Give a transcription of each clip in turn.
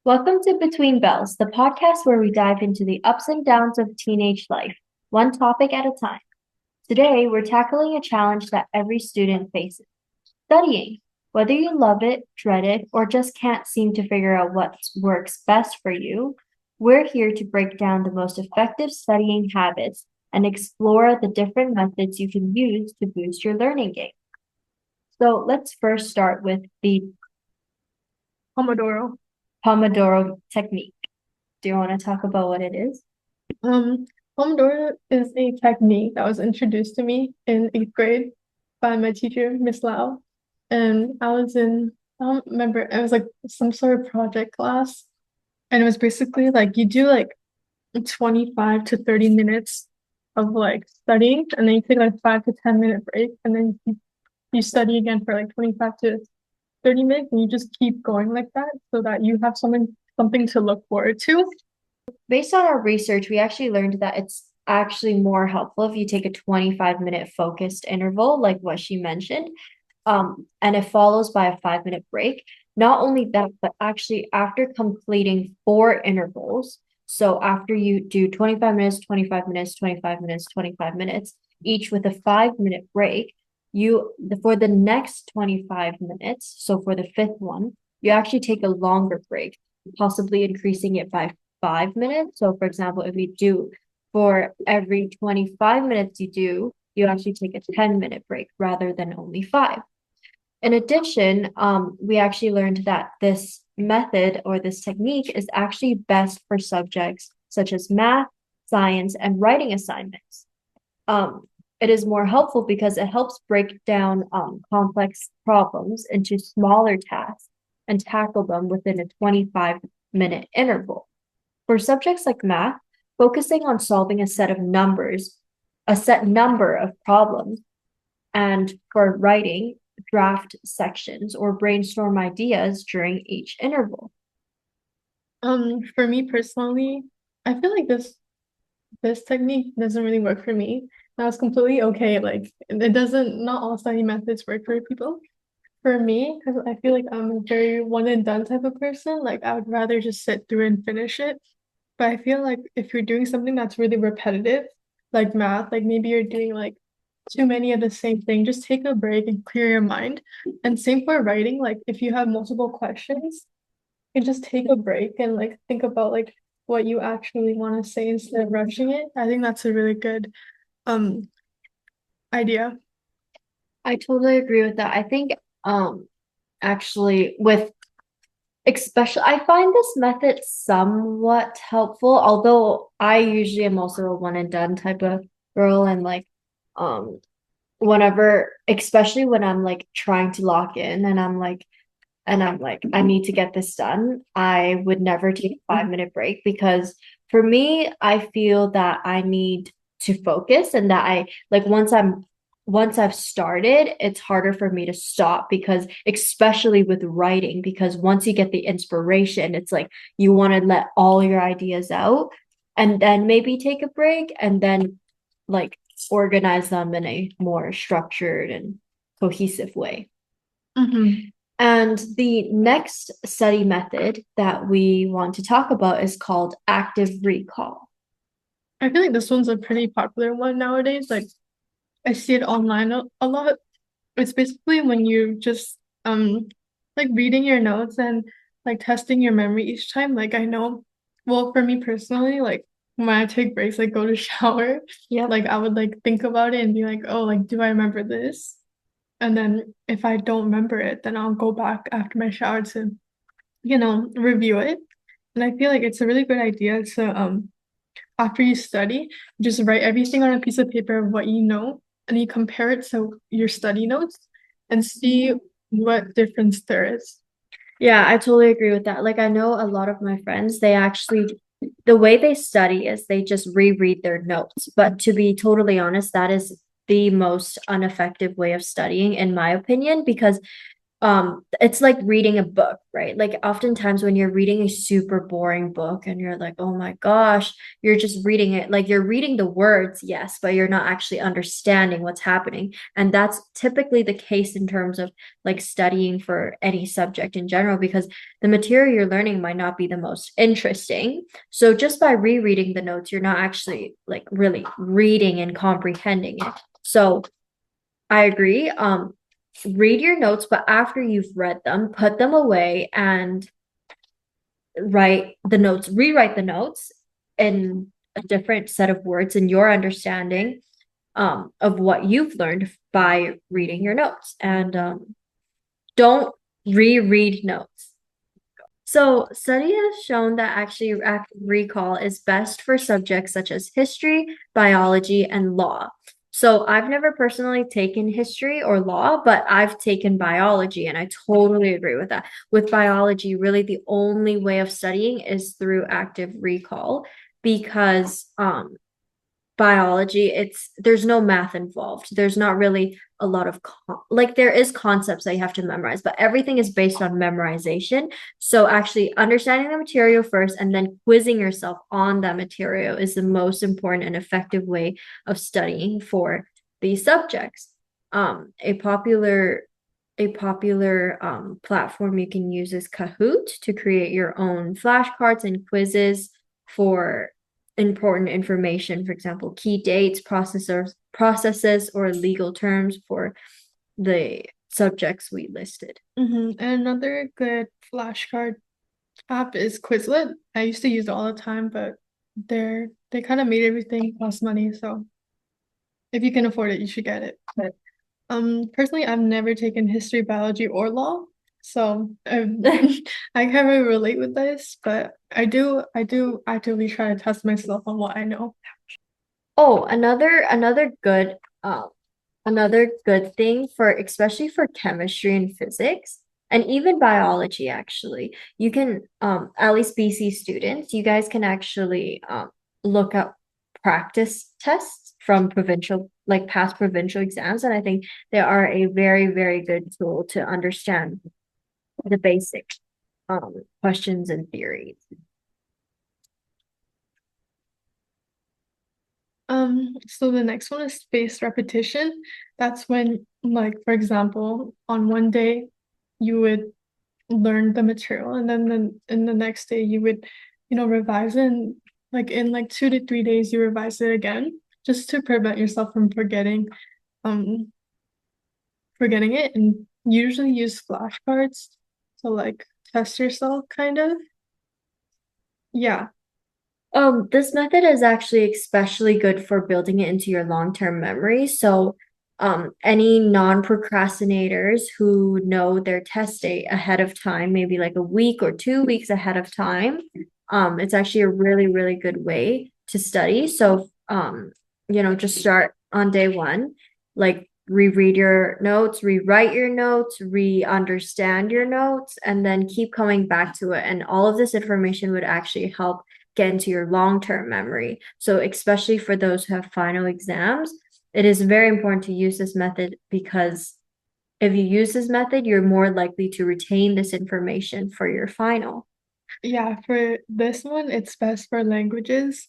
Welcome to Between Bells, the podcast where we dive into the ups and downs of teenage life, one topic at a time. Today, we're tackling a challenge that every student faces studying. Whether you love it, dread it, or just can't seem to figure out what works best for you, we're here to break down the most effective studying habits and explore the different methods you can use to boost your learning game. So, let's first start with the Pomodoro. Pomodoro technique. Do you want to talk about what it is? Um, Pomodoro is a technique that was introduced to me in eighth grade by my teacher, Miss Lau. And I don't remember, it was like some sort of project class. And it was basically like you do like 25 to 30 minutes of like studying, and then you take like 5 to 10 minute break, and then you study again for like 25 to 30 minutes, and you just keep going like that so that you have something to look forward to. Based on our research, we actually learned that it's actually more helpful if you take a 25-minute focused interval, like what she mentioned, and it follows by a 5-minute break. Not only that, but actually after completing four intervals, so after you do 25 minutes, 25 minutes, 25 minutes, 25 minutes, each with a 5-minute break, for the next 25 minutes, so for the fifth one, you actually take a longer break, possibly increasing it by 5 minutes. So for example, if you do for every 25 minutes you actually take a 10-minute break rather than only five. In addition, we actually learned that this method or this technique is actually best for subjects such as math, science, and writing assignments. Um, it is more helpful because it helps break down complex problems into smaller tasks and tackle them within a 25-minute interval. For subjects like math, focusing on solving a set number of problems, and for writing, draft sections or brainstorm ideas during each interval. For me personally, I feel like this technique doesn't really work for me. Now it's completely okay. Like it doesn't, not all study methods work for people. For me, because I feel like I'm a very one and done type of person, like I would rather just sit through and finish it. But I feel like if you're doing something that's really repetitive, like math, like maybe you're doing like too many of the same thing, just take a break and clear your mind. And same for writing, like if you have multiple questions, you just take a break and like think about like what you actually want to say instead of rushing it. I think that's a really good um idea. I totally agree with that. I think actually with especially I find this method somewhat helpful, although I usually am also a one and done type of girl and like um whenever especially when I'm like trying to lock in and I'm like, I need to get this done. I would never take a 5-minute break because for me, I feel that I need to focus and that I like once I've started, it's harder for me to stop because especially with writing, because once you get the inspiration, it's like you want to let all your ideas out and then maybe take a break and then like organize them in a more structured and cohesive way. Mm-hmm. And the next study method that we want to talk about is called active recall. I feel like this one's a pretty popular one nowadays. Like I see it online a lot. It's basically when you just like reading your notes and like testing your memory each time. Like I know, well, for me personally, like when I take breaks, like go to shower, Yep. like I would like think about it and be like, oh, like do I remember this? And then if I don't remember it, then I'll go back after my shower to, review it. And I feel like it's a really good idea to after you study, just write everything on a piece of paper of what you know, and you compare it to your study notes and see what difference there is. Yeah, I totally agree with that. Like, I know a lot of my friends, the way they study is they just reread their notes. But to be totally honest, that is the most ineffective way of studying, in my opinion, because it's like reading a book, right? Like oftentimes when you're reading a super boring book and you're like, oh my gosh, you're just reading it, like you're reading the words, yes, but you're not actually understanding what's happening. And that's typically the case in terms of like studying for any subject in general, because the material you're learning might not be the most interesting. So just by rereading the notes, you're not actually like really reading and comprehending it. So I agree. Read your notes, but after you've read them, put them away and rewrite the notes in a different set of words in your understanding of what you've learned by reading your notes. And don't reread notes. So, study has shown that actually active recall is best for subjects such as history, biology, and law. So, I've never personally taken history or law, but I've taken biology, and I totally agree with that. With biology, really the only way of studying is through active recall because biology, there's no math involved. There's not really a lot of like there is concepts that you have to memorize, but everything is based on memorization. So actually understanding the material first and then quizzing yourself on that material is the most important and effective way of studying for these subjects. A popular platform you can use is Kahoot to create your own flashcards and quizzes for important information, for example, key dates, processes, or legal terms for the subjects we listed. And another good flashcard app is Quizlet. I used to use it all the time, but they kind of made everything cost money. So if you can afford it, you should get it. But personally, I've never taken history, biology, or law. So I can't really relate with this, but I do actively try to test myself on what I know. Oh, another good thing for especially for chemistry and physics and even biology actually. You can at least BC students, you guys can actually look up practice tests from provincial like past provincial exams, and I think they are a very, very good tool to understand the basic questions and theories. So the next one is spaced repetition. That's when, like, for example, on one day you would learn the material and then in the next day you would, revise it and like in like 2 to 3 days you revise it again just to prevent yourself from um forgetting it and usually use flashcards to like test yourself kind of. Yeah. This method is actually especially good for building it into your long-term memory. So, any non-procrastinators who know their test date ahead of time, maybe like a week or 2 weeks ahead of time, it's actually a really, really good way to study. So, just start on day one, like reread your notes, rewrite your notes, re-understand your notes, and then keep coming back to it. And all of this information would actually help get into your long-term memory. So especially for those who have final exams, it is very important to use this method because if you use this method, you're more likely to retain this information for your final. Yeah, for this one it's best for languages.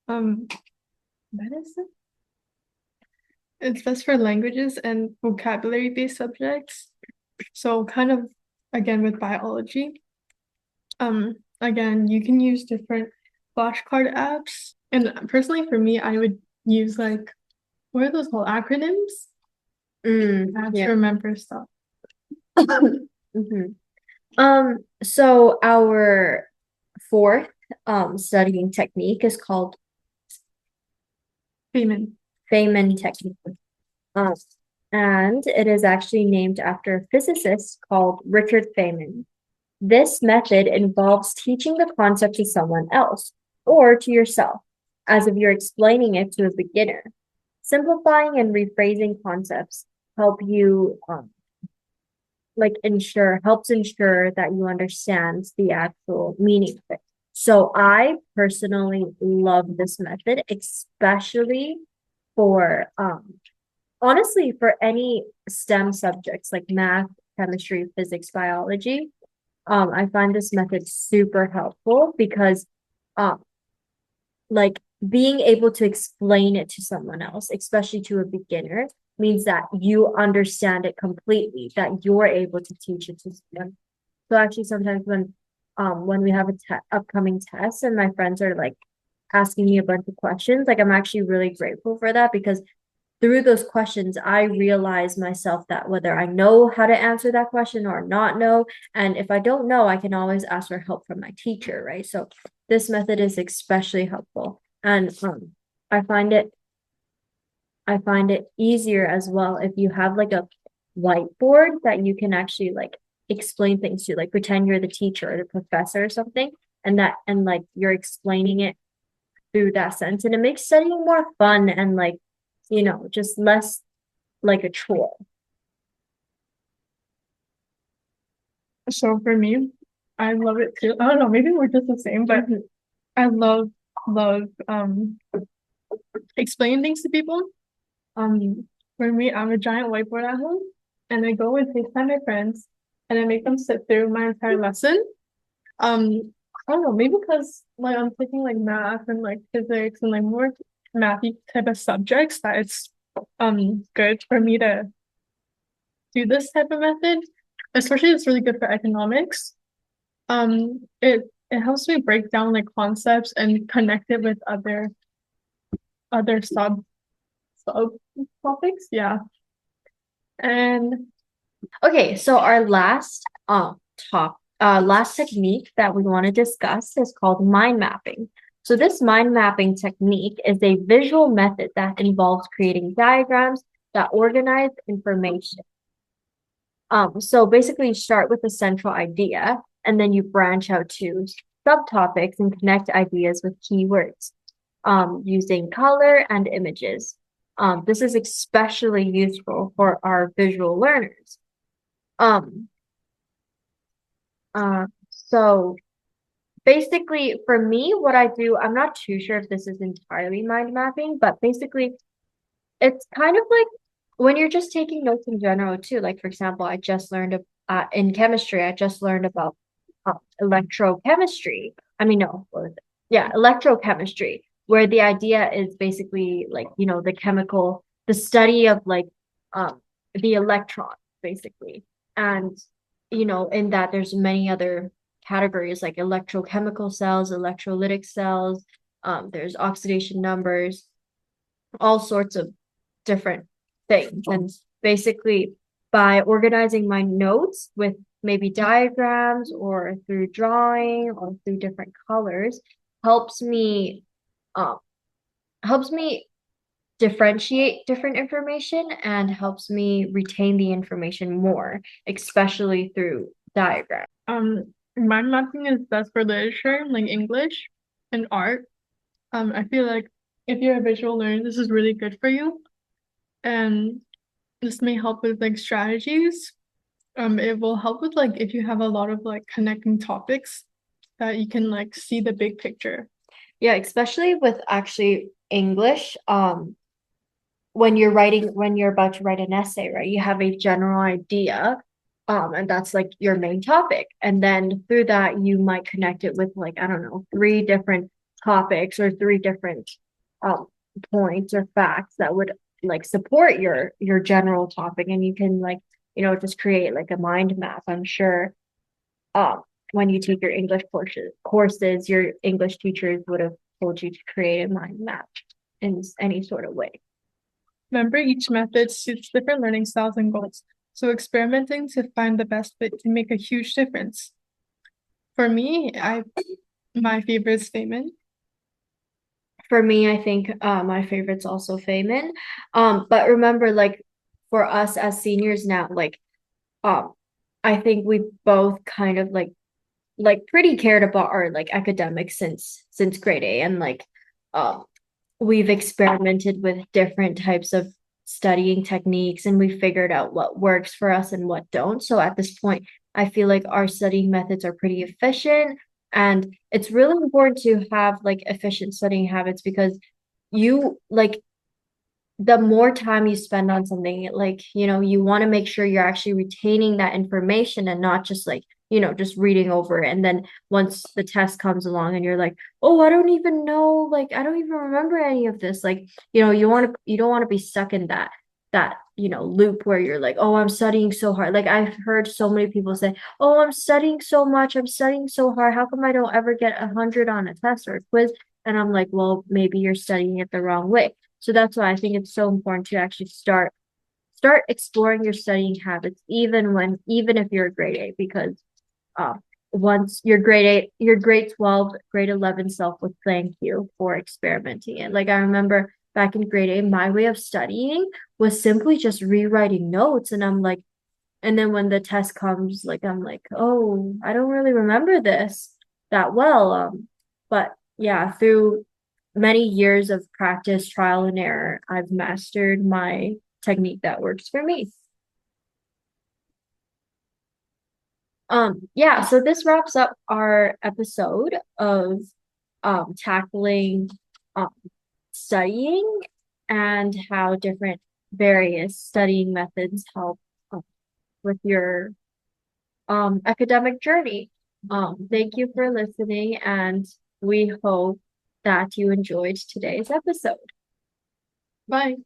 Um, Medicine? It's best for languages and vocabulary-based subjects. So kind of again with biology. Again, you can use different flashcard apps. And personally for me, I would use like what are those called? Acronyms? I have to Yeah. remember stuff. Mhm. So our fourth studying technique is called Feynman. Feynman technique. Um, and it is actually named after a physicist called Richard Feynman. This method involves teaching the concept to someone else or to yourself, as if you're explaining it to a beginner. Simplifying and rephrasing concepts help you helps ensure that you understand the actual meaning of it. So I personally love this method, especially for honestly for any STEM subjects like math, chemistry, physics, biology. I find this method super helpful because um, like being able to explain it to someone else, especially to a beginner, means that you understand it completely, that you're able to teach it to them. So actually sometimes when we have a upcoming test and my friends are like asking me a bunch of questions, like I'm actually really grateful for that because through those questions, I realize myself that whether I know how to answer that question or not know, and if I don't know, I can always ask for help from my teacher, right? So this method is especially helpful. And I find it I find it easier as well if you have like a whiteboard that you can actually like explain things to, like pretend you're the teacher or the professor or something, and like you're explaining it through that sense. And it makes studying more fun and like, just less like a chore. So for me, I love it too. I don't know, maybe we're just the same, but Mhm. I love explaining things to people. For me, I have a giant whiteboard at home, and I go and FaceTime my friends, and I make them sit through my entire lesson. I don't know, maybe because like I'm taking like math and like physics and like more mathy type of subjects that it's good for me to do this type of method. Especially it's really good for economics. It helps me break down like concepts and connect it with other sub topics. Yeah. And Okay, so our last technique that we want to discuss is called mind mapping. So this mind mapping technique is a visual method that involves creating diagrams that organize information. So basically you start with a central idea and then you branch out to subtopics and connect ideas with keywords, using color and images. This is especially useful for our visual learners. Um, so basically for me, what I do, I'm not too sure if this is entirely mind mapping, but basically it's kind of like when you're just taking notes in general too. Like for example, in chemistry, I just learned about electrochemistry. I mean, no, what was it? Yeah, electrochemistry, where the idea is basically like, the study of like the electron, basically. And in that there's many other categories like electrochemical cells, electrolytic cells, there's oxidation numbers, all sorts of different things. And basically, by organizing my notes with maybe diagrams or through drawing or through different colors, helps me um, helps me differentiate different information and helps me retain the information more, especially through diagrams. mind mapping is best for literature, like English and art. I feel like if you're a visual learner, this is really good for you. And this may help with like strategies. It will help with like if you have a lot of like connecting topics that you can like see the big picture. Yeah, especially with actually English. When you're about to write an essay, right? You have a general idea, and that's like your main topic. And then through that, you might connect it with like, I don't know, three different topics or three different um points or facts that would like support your general topic. And you can like, just create like a mind map. I'm sure um when you take your English courses, your English teachers would have told you to create a mind map in any sort of way. Remember, each method suits different learning styles and goals. So experimenting to find the best fit can make a huge difference. For me, I my favorite is Feynman. For me, I think my favorite's also Feynman. But remember, like for us as seniors now, like um, I think we both kind of like pretty cared about our like academics since grade A, and like um we've experimented with different types of studying techniques and we figured out what works for us and what don't. So at this point, I feel like our studying methods are pretty efficient. And it's really important to have like efficient studying habits because you like the more time you spend on something, like, you want to make sure you're actually retaining that information and not just like, just reading over it. And then once the test comes along and you're like, oh, I don't even know, like, I don't even remember any of this. Like, you don't want to be stuck in that loop where you're like, oh, I'm studying so hard. Like, I've heard so many people say, oh, I'm studying so much, I'm studying so hard. How come I don't ever get 100 on a test or a quiz? And I'm like, well, maybe you're studying it the wrong way. So that's why I think it's so important to actually start exploring your studying habits, even if you're a grade A, because um once your grade 8, your grade 12, grade 11 self would thank you for experimenting it. Like I remember back in grade 8, my way of studying was simply just rewriting notes. And I'm like, and then when the test comes, like I'm like, oh, I don't really remember this that well. But yeah, through many years of practice, trial and error, I've mastered my technique that works for me. Yeah, so this wraps up our episode of tackling um studying and how different various studying methods help with your academic journey. Thank you for listening, and we hope that you enjoyed today's episode. Bye.